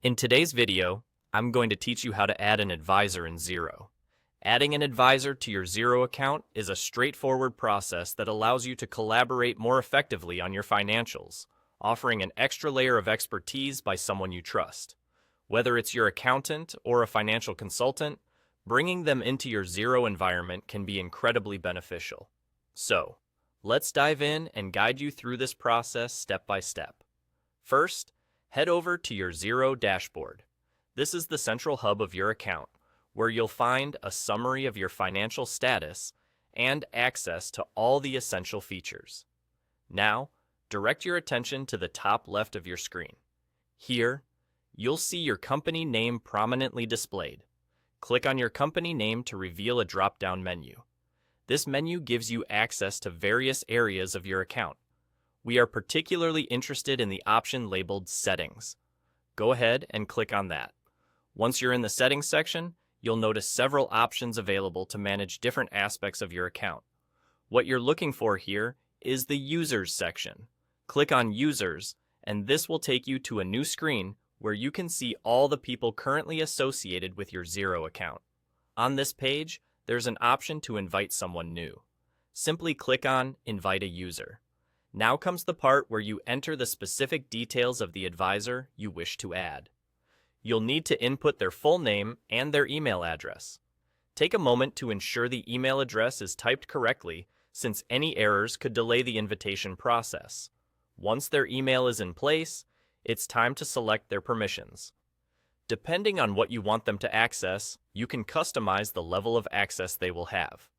In today's video, I'm going to teach you how to add an advisor in Xero. Adding an advisor to your Xero account is a straightforward process that allows you to collaborate more effectively on your financials, offering an extra layer of expertise by someone you trust. Whether it's your accountant or a financial consultant, bringing them into your Xero environment can be incredibly beneficial. So, let's dive in and guide you through this process step by step. First, head over to your Xero dashboard. This is the central hub of your account, where you'll find a summary of your financial status and access to all the essential features. Now, direct your attention to the top left of your screen. Here, you'll see your company name prominently displayed. Click on your company name to reveal a drop-down menu. This menu gives you access to various areas of your account. We are particularly interested in the option labeled Settings. Go ahead and click on that. Once you're in the Settings section, you'll notice several options available to manage different aspects of your account. What you're looking for here is the Users section. Click on Users, and this will take you to a new screen where you can see all the people currently associated with your Xero account. On this page, there's an option to invite someone new. Simply click on Invite a User. Now comes the part where you enter the specific details of the advisor you wish to add. You'll need to input their full name and their email address. Take a moment to ensure the email address is typed correctly, since any errors could delay the invitation process. Once their email is in place, it's time to select their permissions. Depending on what you want them to access, you can customize the level of access they will have.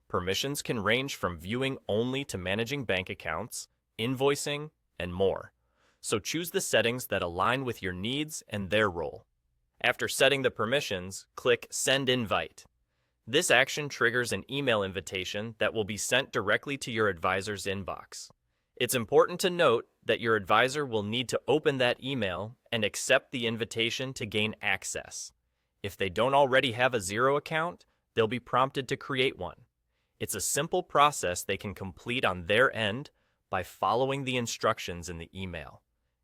Permissions can range from viewing only to managing bank accounts, invoicing, and more. So choose the settings that align with your needs and their role. After setting the permissions, click Send Invite. This action triggers an email invitation that will be sent directly to your advisor's inbox. It's important to note that your advisor will need to open that email and accept the invitation to gain access. If they don't already have a Xero account, they'll be prompted to create one. It's a simple process they can complete on their end by following the instructions in the email.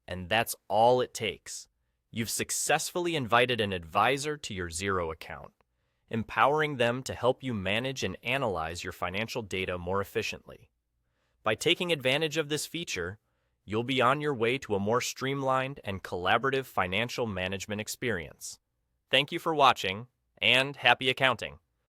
And that's all it takes. You've successfully invited an advisor to your Xero account, empowering them to help you manage and analyze your financial data more efficiently. By taking advantage of this feature, you'll be on your way to a more streamlined and collaborative financial management experience. Thank you for watching, and happy accounting!